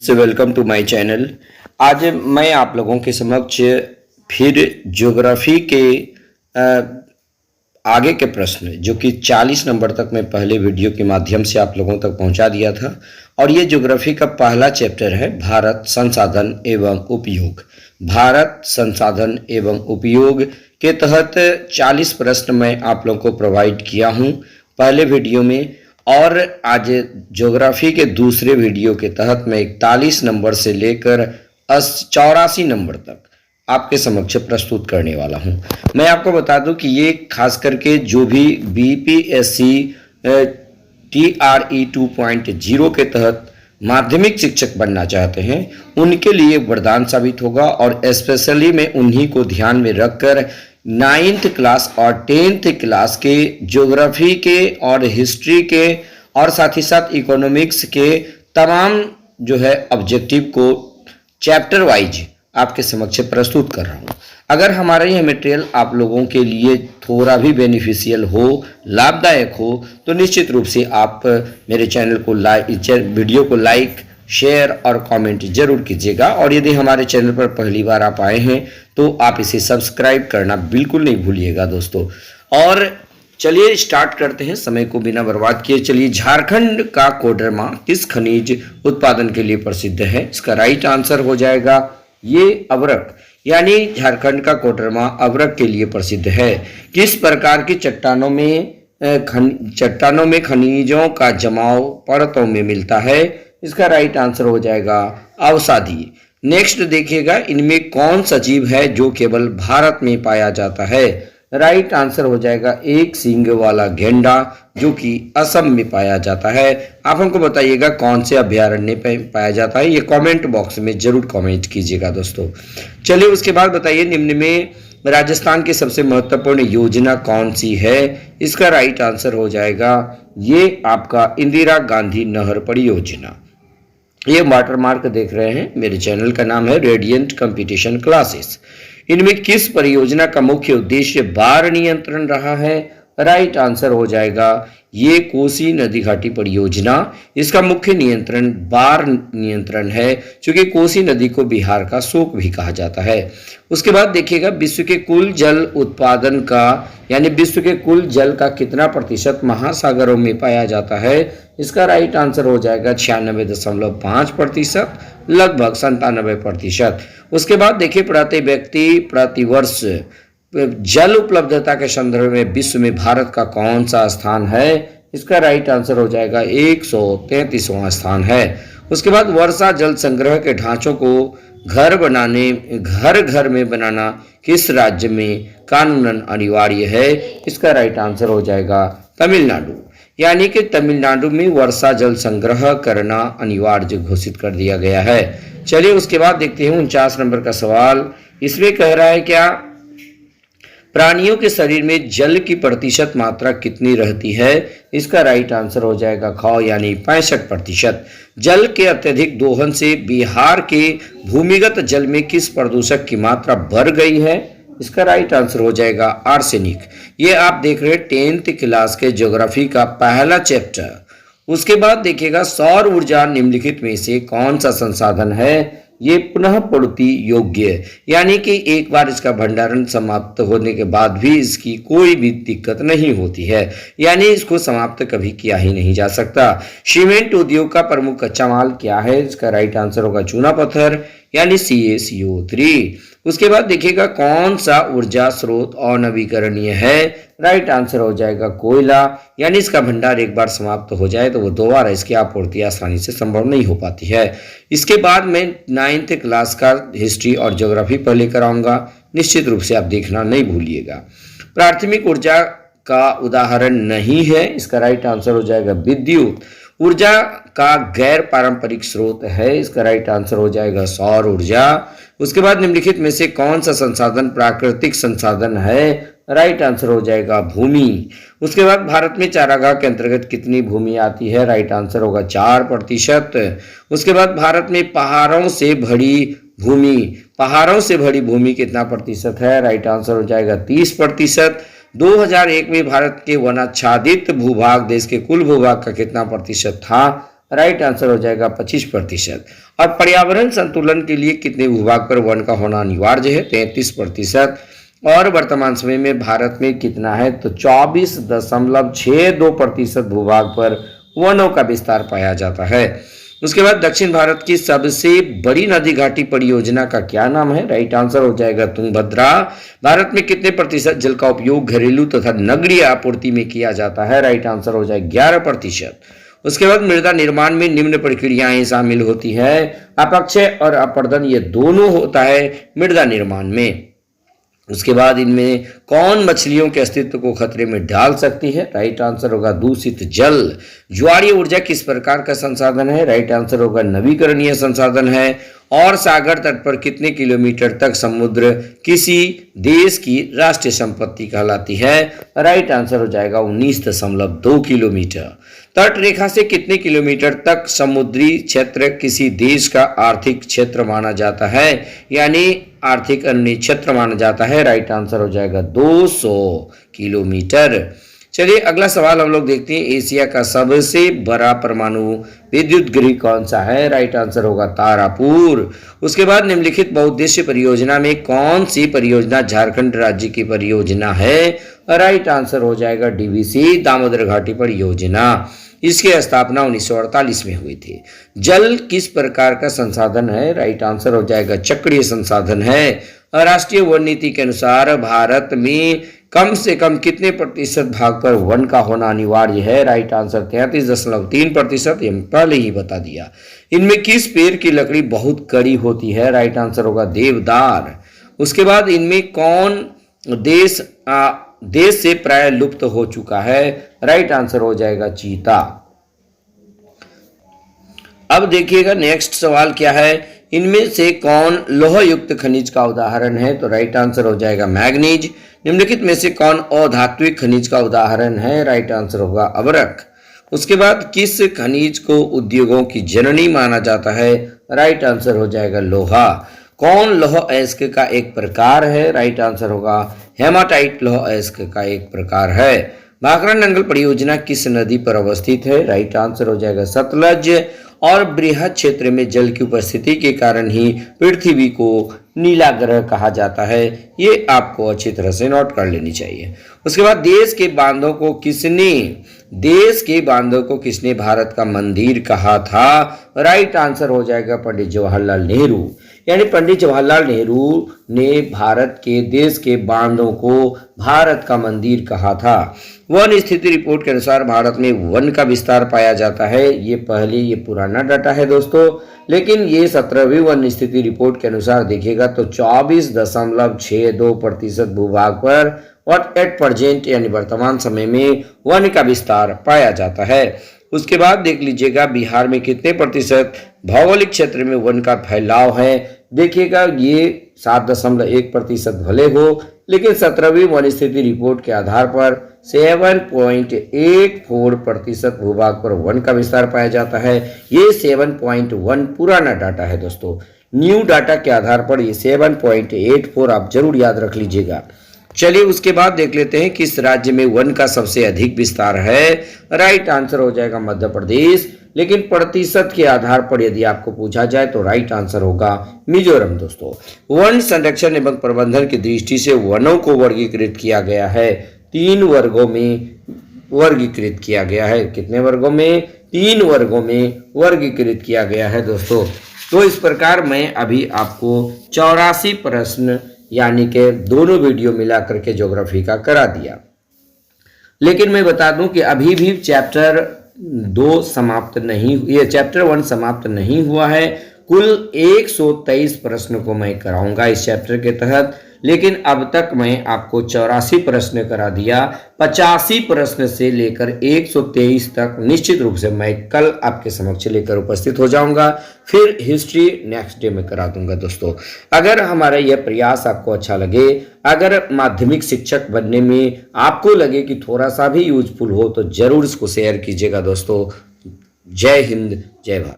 से welcome to my channel. आज मैं आप लोगों के समक्ष फिर ज्योग्राफी के आगे के प्रश्न जो कि 40 नंबर तक मैं पहले वीडियो के माध्यम से आप लोगों तक पहुंचा दिया था, और ये ज्योग्राफी का पहला चैप्टर है भारत संसाधन एवं उपयोग। भारत संसाधन एवं उपयोग के तहत 40 प्रश्न मैं आप लोगों को प्रोवाइड किया हूं पहले वीडियो में, और आज ज्योग्राफी के दूसरे वीडियो के तहत मैं 41 नंबर से लेकर 84 नंबर तक आपके समक्ष प्रस्तुत करने वाला हूं। मैं आपको बता दूं कि ये खास करके जो भी बीपीएससी TRE 2.0 के तहत माध्यमिक शिक्षक बनना चाहते हैं उनके लिए वरदान साबित होगा, और स्पेशली मैं उन्हीं को ध्यान में रखकर 9th क्लास और 10th क्लास के ज्योग्राफी के और हिस्ट्री के और साथ ही साथ इकोनॉमिक्स के तमाम जो है ऑब्जेक्टिव को चैप्टर वाइज आपके समक्ष प्रस्तुत कर रहा हूँ। अगर हमारा यह मटेरियल आप लोगों के लिए थोड़ा भी बेनिफिशियल हो, लाभदायक हो, तो निश्चित रूप से आप मेरे चैनल को वीडियो को लाइक, शेयर और कमेंट जरूर कीजिएगा। और यदि हमारे चैनल पर पहली बार आप आए हैं तो आप इसे सब्सक्राइब करना बिल्कुल नहीं भूलिएगा दोस्तों। और चलिए स्टार्ट करते हैं समय को बिना बर्बाद किए। चलिए, झारखंड का कोडरमा किस खनिज उत्पादन के लिए प्रसिद्ध है? इसका राइट आंसर हो जाएगा ये अभ्रक, यानी झारखंड का कोडरमा अभ्रक के लिए प्रसिद्ध है। किस प्रकार की चट्टानों में खनिजों का जमाव परतों में मिलता है? इसका राइट आंसर हो जाएगा अवसादी। नेक्स्ट देखिएगा, इनमें कौन सा जीव है जो केवल भारत में पाया जाता है? राइट आंसर हो जाएगा एक सींग वाला गेंडा, जो कि असम में पाया जाता है। आप हमको बताइएगा कौन से अभ्यारण्य में पाया जाता है, ये कमेंट बॉक्स में जरूर कमेंट कीजिएगा दोस्तों। चलिए उसके बाद बताइए, निम्न में राजस्थान की सबसे महत्वपूर्ण योजना कौन सी है? इसका राइट आंसर हो जाएगा ये आपका इंदिरा गांधी नहर परियोजना। ये वाटरमार्क देख रहे हैं, मेरे चैनल का नाम है रेडियंट कंपटीशन क्लासेस। इनमें किस परियोजना का मुख्य उद्देश्य बाढ़ नियंत्रण रहा है? राइट आंसर हो जाएगा ये कोसी नदी घाटी परियोजना। इसका मुख्य नियंत्रण बाढ़ नियंत्रण है, क्योंकि कोसी नदी को बिहार का शोक भी कहा जाता है। उसके बाद देखिएगा, विश्व के कुल जल उत्पादन का यानी विश्व के कुल जल का कितना प्रतिशत महासागरों में पाया जाता है? इसका राइट आंसर हो जाएगा 96.5%, लगभग 97%। उसके बाद देखिए, प्रति व्यक्ति प्रतिवर्ष जल उपलब्धता के संदर्भ में विश्व में भारत का कौन सा स्थान है? इसका राइट आंसर हो जाएगा 133वां स्थान है। उसके बाद वर्षा जल संग्रह के ढांचों को घर घर में बनाना किस राज्य में कानूनन अनिवार्य है? इसका राइट आंसर हो जाएगा तमिलनाडु, यानी कि तमिलनाडु में वर्षा जल संग्रह करना अनिवार्य घोषित कर दिया गया है। चलिए उसके बाद देखते हैं 49 नंबर का सवाल। इसमें कह रहा है क्या प्राणियों के शरीर में जल की प्रतिशत मात्रा कितनी रहती है? इसका राइट आंसर हो जाएगा ख, यानी 65%। जल के अत्यधिक दोहन से बिहार के भूमिगत जल में किस प्रदूषक की मात्रा बढ़ गई है? इसका राइट आंसर हो जाएगा आर्सेनिक। ये आप देख रहे हैं 10th क्लास के ज्योग्राफी का पहला चैप्टर। उसके बाद देखिएगा, सौर ऊर्जा निम्नलिखित में से कौन सा संसाधन है? ये पुनः पूर्ति योग्य, यानी कि एक बार इसका भंडारण समाप्त होने के बाद भी इसकी कोई भी दिक्कत नहीं होती है, यानी इसको समाप्त कभी किया ही नहीं जा सकता। सीमेंट उद्योग का प्रमुख कच्चा माल क्या है? इसका राइट आंसर होगा चूना पत्थर, यानी CaCO3। उसके बाद देखिएगा, कौन सा ऊर्जा स्रोत अनवीकरणीय है? राइट आंसर हो जाएगा कोयला, यानी इसका भंडार एक बार समाप्त हो जाए तो वो दोबारा इसकी आपूर्ति आसानी से संभव नहीं हो पाती है। इसके बाद मैं 9th क्लास का हिस्ट्री और ज्योग्राफी पर लेकर आऊंगा, निश्चित रूप से आप देखना नहीं भूलिएगा। प्राथमिक ऊर्जा का उदाहरण नहीं है, इसका राइट आंसर हो जाएगा विद्युत। ऊर्जा का गैर पारंपरिक स्रोत है, इसका राइट आंसर हो जाएगा सौर ऊर्जा। उसके बाद निम्नलिखित में से कौन सा संसाधन प्राकृतिक संसाधन है? राइट आंसर हो जाएगा भूमि। उसके बाद भारत में चारागाह के अंतर्गत कितनी भूमि आती है? राइट आंसर होगा 4%। उसके बाद भारत में पहाड़ों से भरी भूमि कितना प्रतिशत है? राइट आंसर हो जाएगा 30%। 2001 में भारत के वनाच्छादित भूभाग देश के कुल भूभाग का कितना प्रतिशत था? राइट आंसर हो जाएगा 25%। और पर्यावरण संतुलन के लिए कितने भूभाग पर वन का होना अनिवार्य है? 33%। और वर्तमान समय में भारत में कितना है? तो 24.62% भूभाग पर वनों का विस्तार पाया जाता है। उसके बाद दक्षिण भारत की सबसे बड़ी नदी घाटी परियोजना का क्या नाम है? राइट आंसर हो जाएगा तुंगभद्रा। भारत में कितने प्रतिशत जल का उपयोग घरेलू तथा नगरीय आपूर्ति में किया जाता है? राइट आंसर हो जाएगा 11%। उसके बाद मृदा निर्माण में निम्न प्रक्रियाएं शामिल होती है। अपक्षय और अपरदन ये दोनों होता है मृदा निर्माण में। उसके बाद इनमें कौन मछलियों के अस्तित्व को खतरे में डाल सकती है? राइट आंसर होगा दूषित जल। ज्वारीय ऊर्जा किस प्रकार का संसाधन है? राइट आंसर होगा नवीकरणीय संसाधन है। और सागर तट पर कितने किलोमीटर तक समुद्र किसी देश की राष्ट्रीय संपत्ति कहलाती है? राइट आंसर हो जाएगा 19.2 किलोमीटर। तट रेखा से कितने किलोमीटर तक समुद्री क्षेत्र किसी देश का आर्थिक क्षेत्र माना जाता है, यानी आर्थिक अन्य क्षेत्र माना जाता है? राइट आंसर हो जाएगा 200 किलोमीटर। चलिए अगला सवाल हम लोग देखते हैं। एशिया का सबसे बड़ा परमाणु विद्युत गृह कौन सा है? राइट आंसर होगा तारापुर। उसके बाद निम्नलिखित बहुउद्देशीय परियोजना में कौन सी परियोजना झारखंड राज्य की परियोजना है? राइट आंसर हो जाएगा डीवीसी दामोदर घाटी परियोजना। इसकी स्थापना 1948 में हुई थी। जल किस प्रकार का संसाधन है? राइट आंसर हो जाएगा चक्रीय संसाधन है। राष्ट्रीय वन नीति के अनुसार भारत में कम से कम कितने प्रतिशत भाग पर वन का होना अनिवार्य है? Right answer 33.3%। ये पहले ही बता दिया। इनमें किस पेड़ की लकड़ी बहुत कड़ी होती है? राइट आंसर होगा देवदार। उसके बाद इनमें कौन देश से प्राय लुप्त हो चुका है? राइट आंसर हो जाएगा चीता। अब देखिएगा नेक्स्ट सवाल क्या है। इनमें से कौन लौह युक्त खनिज का उदाहरण है? तो राइट आंसर हो जाएगा मैग्नीज। निम्नलिखित में से कौन अधात्विक खनिज का उदाहरण है? राइट आंसर होगा अभ्रक। उसके बाद किस खनिज को उद्योगों की जननी माना जाता है? राइट आंसर हो जाएगा लोहा। कौन लौह अयस्क का एक प्रकार है? राइट आंसर होगा हेमाटाइट लौह अयस्क का एक प्रकार है। भाखड़ा नंगल परियोजना किस नदी पर अवस्थित है? राइट आंसर हो जाएगा सतलज। और बृहद क्षेत्र में जल की उपस्थिति के कारण ही पृथ्वी को नीला ग्रह कहा जाता है। ये आपको अच्छी तरह से नोट कर लेनी चाहिए। उसके बाद देश के बांधों को किसने भारत का मंदिर कहा था? राइट आंसर हो जाएगा पंडित जवाहरलाल नेहरू। यानी पंडित जवाहरलाल नेहरू ने भारत के देश के बांधों को भारत का मंदिर कहा था। वन स्थिति रिपोर्ट के अनुसार भारत में वन का विस्तार पाया जाता है। ये पुराना डाटा है दोस्तों, लेकिन ये 17वीं वन स्थिति रिपोर्ट के अनुसार देखिएगा तो 24.62% भूभाग पर एट प्रेजेंट यानी वर्तमान समय में वन का विस्तार पाया जाता है। उसके बाद देख लीजिएगा बिहार में कितने प्रतिशत भौगोलिक क्षेत्र में वन का फैलाव है। देखिएगा ये 7.1% भले हो, लेकिन 17वीं वन स्थिति रिपोर्ट के आधार पर 7.84% भूभाग पर वन का विस्तार पाया जाता है। ये 7.1 पुराना डाटा है दोस्तों। न्यू डाटा के आधार पर ये 7.84 आप जरूर याद रख लीजिएगा। चलिए उसके बाद देख लेते हैं किस राज्य में वन का सबसे अधिक विस्तार है। राइट आंसर हो जाएगा मध्य प्रदेश। लेकिन प्रतिशत के आधार पर यदि आपको पूछा जाए तो राइट आंसर होगा मिजोरम दोस्तों। वन संरक्षण एवं प्रबंधन की दृष्टि से वनों को वर्गीकृत किया गया है 3 वर्गों में वर्गीकृत किया गया है। कितने वर्गों में? 3 वर्गों में वर्गीकृत किया गया है दोस्तों। तो इस प्रकार मैं अभी आपको 84 प्रश्न यानी कि दोनों वीडियो मिला करके ज्योग्राफी का करा दिया। लेकिन मैं बता दूं कि अभी भी चैप्टर 2 समाप्त नहीं, ये चैप्टर 1 समाप्त नहीं हुआ है। कुल 123 प्रश्न को मैं कराऊंगा इस चैप्टर के तहत, लेकिन अब तक मैं आपको 84 प्रश्न करा दिया। 85 प्रश्न से लेकर 123 तक निश्चित रूप से मैं कल आपके समक्ष लेकर उपस्थित हो जाऊंगा। फिर हिस्ट्री नेक्स्ट डे में करा दूंगा दोस्तों। अगर हमारा यह प्रयास आपको अच्छा लगे, अगर माध्यमिक शिक्षक बनने में आपको लगे कि थोड़ा सा भी यूजफुल हो, तो जरूर इसको शेयर कीजिएगा दोस्तों। जय हिंद, जय भारत।